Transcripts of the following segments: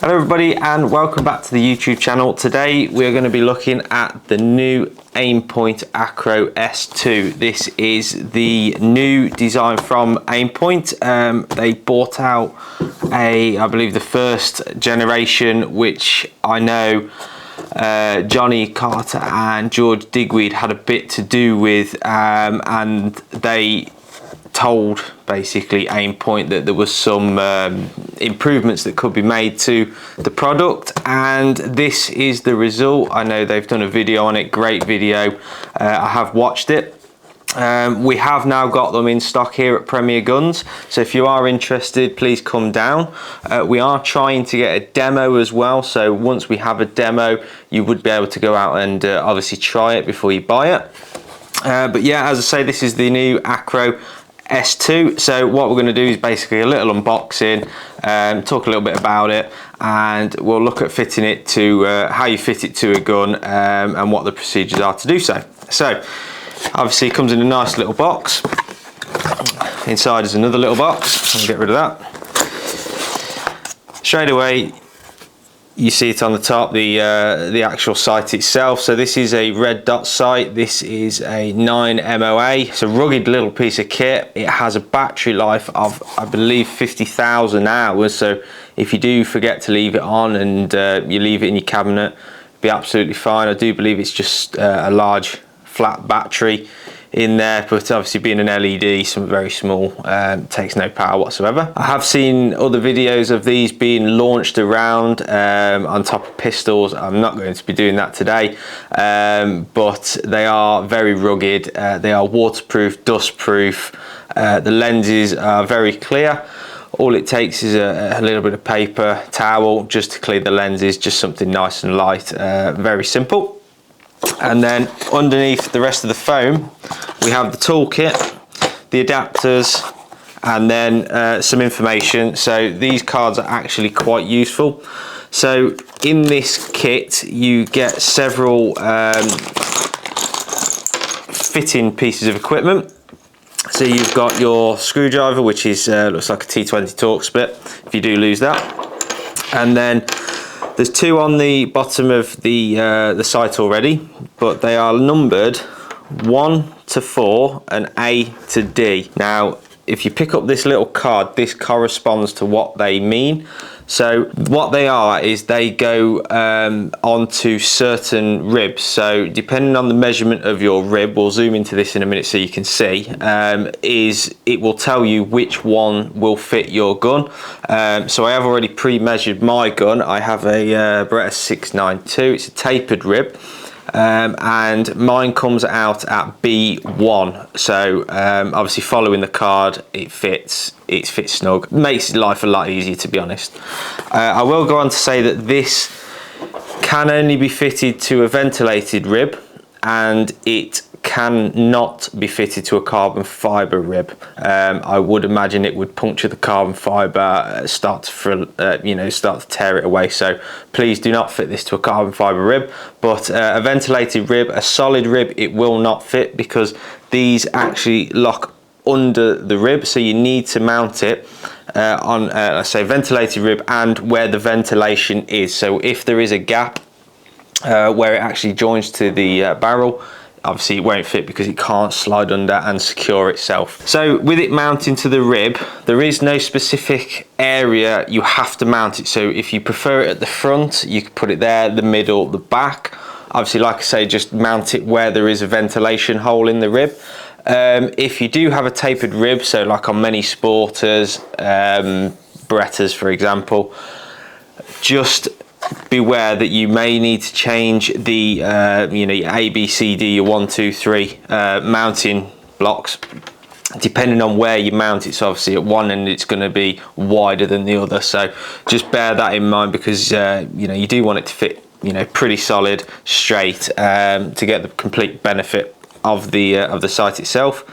Hello everybody and welcome back to the YouTube channel. Today we're going to be looking at the new Aimpoint Acro S2. This is the new design from Aimpoint. They bought out I believe the first generation, which I know Johnny Carter and George Digweed had a bit to do with, and they told basically Aimpoint that there was some improvements that could be made to the product, and this is the result. I know they've done a video on it, great video. I have watched it. We have now got them in stock here at Premier Guns, so if you are interested, please come down. We are trying to get a demo as well, so once we have a demo you would be able to go out and obviously try it before you buy it. But yeah, as I say, this is the new Acro S2. So what we're going to do is basically a little unboxing, talk a little bit about it, and we'll look at fitting it to how you fit it to a gun, and what the procedures are to do so. So obviously it comes in a nice little box. Inside is another little box. I'll get rid of that. Straight away you see it on the top, the actual sight itself. So this is a red dot sight. This is a 9 MOA. It's a rugged little piece of kit. It has a battery life of, I believe, 50,000 hours. So if you do forget to leave it on and you leave it in your cabinet, it'll be absolutely fine. I do believe it's just a large flat battery in there, but obviously being an LED, some very small, takes no power whatsoever. I have seen other videos of these being launched around on top of pistols. I'm not going to be doing that today, but they are very rugged. They are waterproof, dustproof. The lenses are very clear. All it takes is a little bit of paper towel just to clear the lenses, just something nice and light, very simple. And then underneath the rest of the foam we have the toolkit, the adapters, and then some information. So these cards are actually quite useful. So in this kit you get several fitting pieces of equipment. So you've got your screwdriver, which is looks like a T20 Torx split if you do lose that, and then there's two on the bottom of the sight already, but they are numbered 1 to 4 and A to D. Now, if you pick up this little card, this corresponds to what they mean. So what they are is they go onto certain ribs. So depending on the measurement of your rib, we'll zoom into this in a minute so you can see, it will tell you which one will fit your gun. So I have already pre-measured my gun. I have a Beretta 692. It's a tapered rib. And mine comes out at B1, so obviously following the card it fits snug, makes life a lot easier, to be honest. I will go on to say that this can only be fitted to a ventilated rib, and it cannot be fitted to a carbon fibre rib. I would imagine it would puncture the carbon fibre, start to tear it away. So please do not fit this to a carbon fibre rib. But a ventilated rib, a solid rib, it will not fit, because these actually lock under the rib. So you need to mount it on, let's say, ventilated rib and where the ventilation is. So if there is a gap where it actually joins to the barrel, obviously it won't fit because it can't slide under and secure itself. So with it mounting to the rib, there is no specific area you have to mount it. So if you prefer it at the front, you can put it there, the middle, the back. Obviously, like I say, just mount it where there is a ventilation hole in the rib. If you do have a tapered rib, so like on many sporters, Berettas for example, just beware that you may need to change the your A, B, C, D, your 1, 2, 3 mounting blocks depending on where you mount it. So obviously at one end it's going to be wider than the other, so just bear that in mind, because you do want it to fit pretty solid, straight, to get the complete benefit of the sight itself.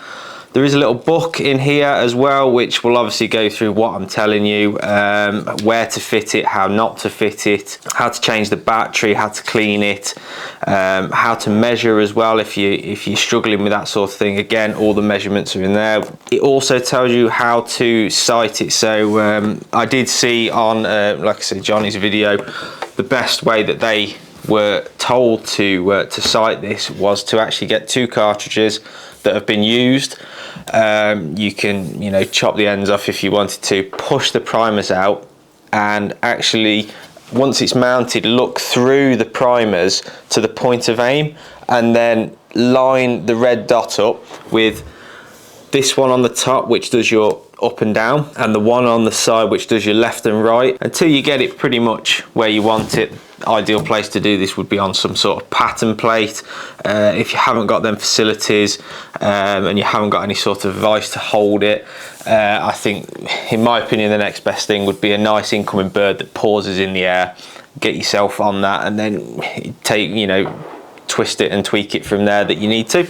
There is a little book in here as well, which will obviously go through what I'm telling you, where to fit it, how not to fit it, how to change the battery, how to clean it, how to measure as well if you're struggling with that sort of thing. Again, all the measurements are in there. It also tells you how to sight it. So I did see on, like I said, Johnny's video, the best way that they were told to sight this was to actually get 2 cartridges that have been used. You can, you know, chop the ends off if you wanted to, push the primers out, and actually once it's mounted, look through the primers to the point of aim, and then line the red dot up with this one on the top, which does your up and down, and the one on the side which does your left and right, until you get it pretty much where you want it. Ideal place to do this would be on some sort of pattern plate. If you haven't got them facilities and you haven't got any sort of vise to hold it, I think, in my opinion, the next best thing would be a nice incoming bird that pauses in the air. Get yourself on that, and then take, you know, twist it and tweak it from there that you need to.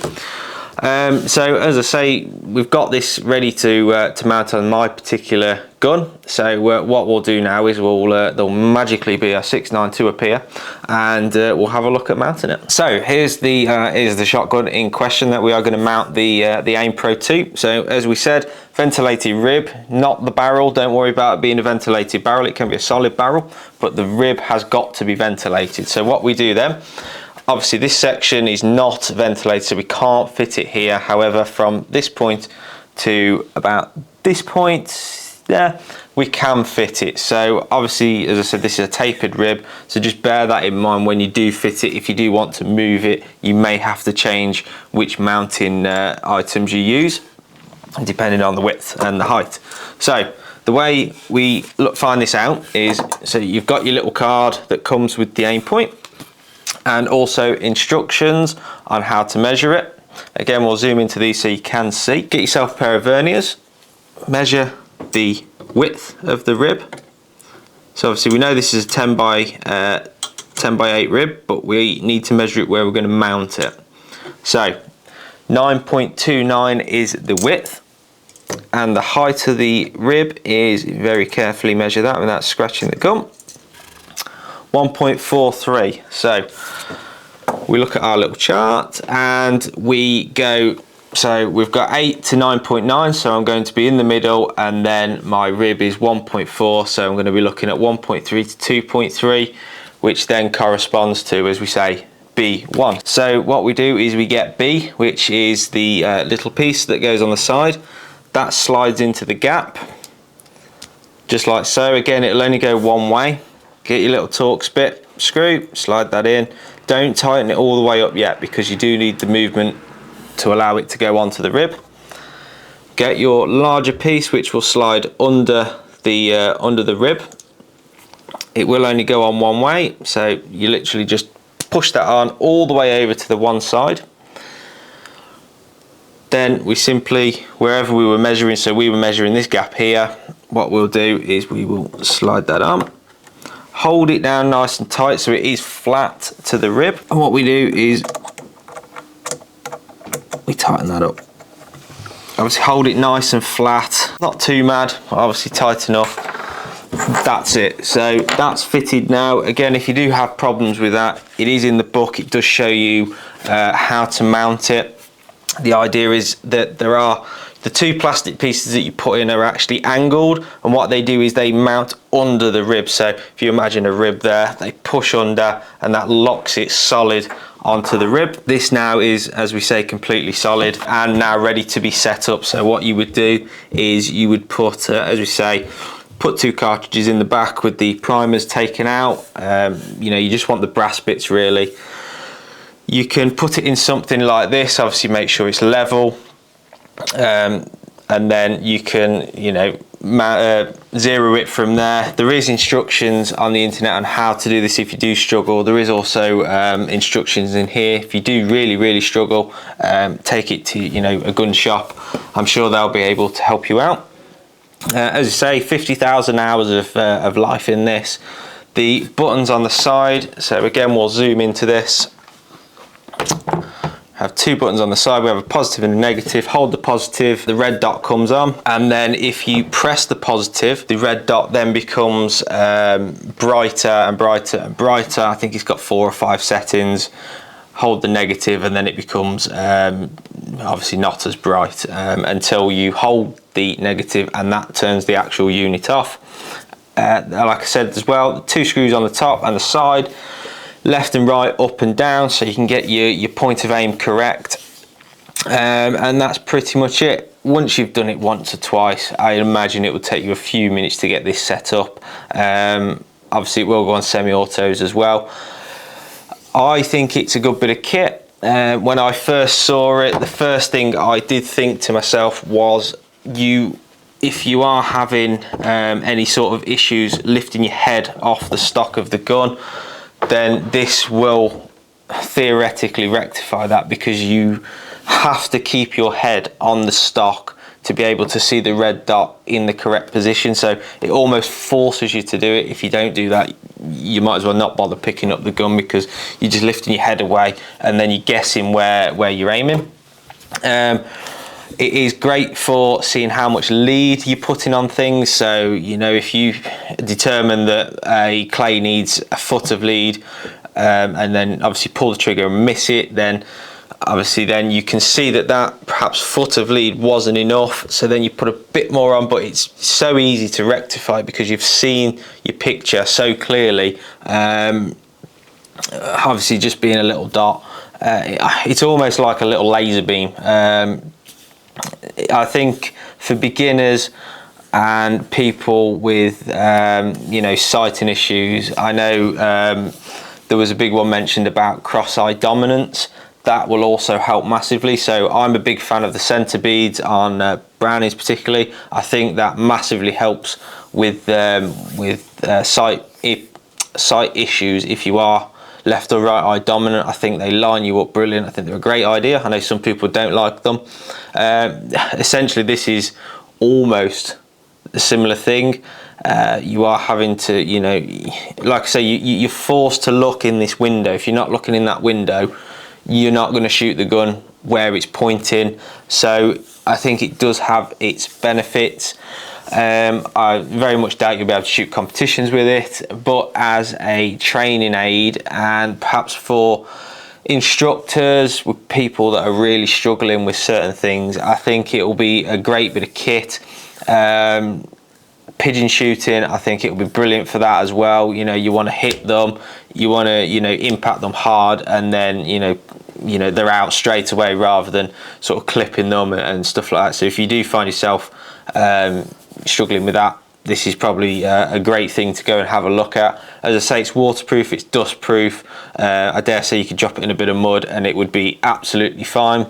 So as I say, we've got this ready to mount on my particular gun. So what we'll do now is there'll magically be a 692 appear, and we'll have a look at mounting it. So here's the shotgun in question that we are going to mount the Aimpro 2. So as we said, ventilated rib, not the barrel. Don't worry about it being a ventilated barrel. It can be a solid barrel, but the rib has got to be ventilated. So what we do then, obviously this section is not ventilated, so we can't fit it here. However, from this point to about this point there, we can fit it. So obviously, as I said, this is a tapered rib, so just bear that in mind when you do fit it. If you do want to move it, you may have to change which mounting items you use, depending on the width and the height. So the way we find this out is, so you've got your little card that comes with the Aimpoint, and also instructions on how to measure it. Again, we'll zoom into these so you can see. Get yourself a pair of verniers, measure the width of the rib. So obviously we know this is a 10 by 8 rib, but we need to measure it where we're going to mount it. So 9.29 is the width, and the height of the rib is, very carefully measure that without scratching the gum, 1.43. So we look at our little chart and we go, so we've got 8 to 9.9, so I'm going to be in the middle, and then my rib is 1.4, so I'm going to be looking at 1.3 to 2.3, which then corresponds to, as we say, B1. So what we do is we get B, which is the little piece that goes on the side. That slides into the gap, just like so. Again, it'll only go one way. Get your little Torx bit, screw, slide that in. Don't tighten it all the way up yet, because you do need the movement to allow it to go onto the rib. Get your larger piece, which will slide under the rib. It will only go on one way, so you literally just push that on all the way over to the one side. Then we simply, wherever we were measuring, so we were measuring this gap here, what we'll do is we will slide that on. Hold it down nice and tight so it is flat to the rib, and what we do is we tighten that up. Obviously hold it nice and flat, not too mad, obviously tight enough. That's it. So that's fitted now. Again, if you do have problems with that, it is in the book. It does show you how to mount it. The idea is that there are the 2 plastic pieces that you put in are actually angled, and what they do is they mount under the rib. So if you imagine a rib there, they push under and that locks it solid onto the rib. This now is, as we say, completely solid and now ready to be set up. So what you would do is you would put, as we say, put 2 cartridges in the back with the primers taken out. You know, you just want the brass bits really. You can put it in something like this, obviously make sure it's level, and then you can, you know, zero it from there. There is instructions on the internet on how to do this if you do struggle. There is also instructions in here if you do really struggle. Take it to, you know, a gun shop. I'm sure they'll be able to help you out. As I say, 50,000 hours of life in this. The buttons on the side, so again we'll zoom into this. have two buttons on the side. We have a positive and a negative. Hold the positive, the red dot comes on, and then if you press the positive, the red dot then becomes brighter and brighter and brighter. I think it's got 4 or 5 settings. Hold the negative and then it becomes obviously not as bright until you hold the negative, and that turns the actual unit off. Like I said as well, 2 screws on the top and the side, left and right, up and down, so you can get your point of aim correct. And that's pretty much it. Once you've done it once or twice, I imagine it will take you a few minutes to get this set up. Obviously it will go on semi-autos as well. I think it's a good bit of kit. When I first saw it, the first thing I did think to myself was, if you are having any sort of issues lifting your head off the stock of the gun, then this will theoretically rectify that, because you have to keep your head on the stock to be able to see the red dot in the correct position. So it almost forces you to do it. If you don't do that, you might as well not bother picking up the gun, because you're just lifting your head away and then you're guessing where you're aiming. It is great for seeing how much lead you're putting on things. So, you know, if you determine that a clay needs a foot of lead, and then obviously pull the trigger and miss it, then obviously then you can see that perhaps foot of lead wasn't enough, so then you put a bit more on. But it's so easy to rectify because you've seen your picture so clearly. Obviously just being a little dot, it's almost like a little laser beam. I think for beginners and people with you know, sighting issues, I know there was a big one mentioned about cross-eye dominance. That will also help massively. So I'm a big fan of the center beads on brownies particularly. I think that massively helps with sight issues. If you are left or right eye dominant, I think they line you up brilliant. I think they're a great idea. I know some people don't like them. Essentially this is almost a similar thing. You are having to, you know, like I say, you're forced to look in this window. If you're not looking in that window, you're not going to shoot the gun where it's pointing. So I think it does have its benefits. I very much doubt you'll be able to shoot competitions with it, but as a training aid, and perhaps for instructors, with people that are really struggling with certain things, I think it will be a great bit of kit. Pigeon shooting, I think it will be brilliant for that as well. You know, you want to hit them, you want to, you know, impact them hard, and then you know they're out straight away, rather than sort of clipping them and stuff like that. So if you do find yourself struggling with that, this is probably a great thing to go and have a look at. As I say, it's waterproof, it's dust proof. I dare say you could drop it in a bit of mud and it would be absolutely fine.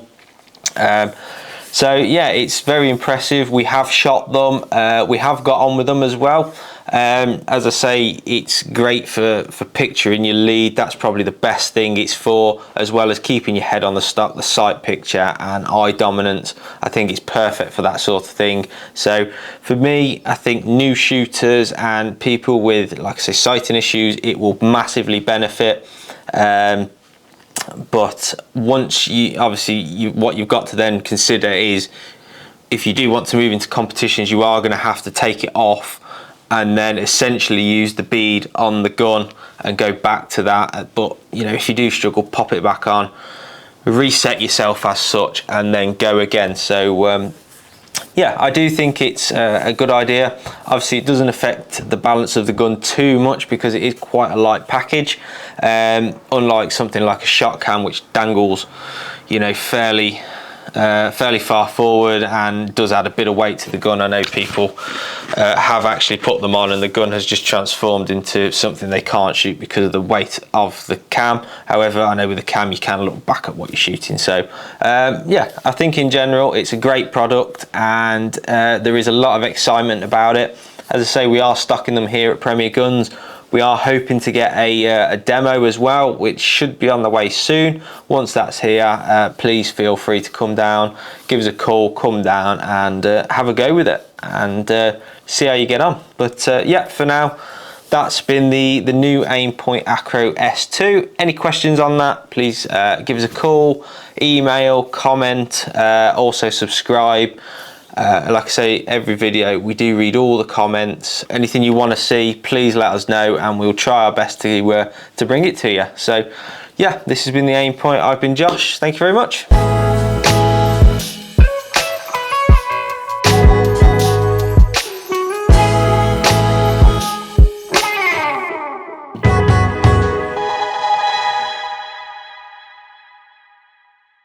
So yeah, it's very impressive. We have shot them, we have got on with them as well. As I say, it's great for picturing your lead. That's probably the best thing it's for, as well as keeping your head on the stock, the sight picture and eye dominance. I think it's perfect for that sort of thing. So for me, I think new shooters and people with, like I say, sighting issues, it will massively benefit. But once you, obviously, what you've got to then consider is, if you do want to move into competitions, you are going to have to take it off and then essentially use the bead on the gun and go back to that. But you know, if you do struggle, pop it back on, reset yourself as such, and then go again. So yeah, I do think it's a good idea. Obviously it doesn't affect the balance of the gun too much because it is quite a light package, unlike something like a shot cam, which dangles, you know, fairly far forward and does add a bit of weight to the gun. I know people have actually put them on and the gun has just transformed into something they can't shoot because of the weight of the cam. However, I know with the cam you can look back at what you're shooting. So yeah, I think in general it's a great product, and there is a lot of excitement about it. As I say, we are stocking them here at Premier Guns. We are hoping to get a demo as well, which should be on the way soon. Once that's here, please feel free to come down, give us a call, come down and have a go with it and see how you get on. But yeah, for now, that's been the new Aimpoint Acro S2. Any questions on that, please give us a call, email, comment, also subscribe. Like I say, every video we do read all the comments. Anything you want to see, please let us know and we'll try our best to bring it to you. So yeah, this has been the Aimpoint. I've been Josh. Thank you very much.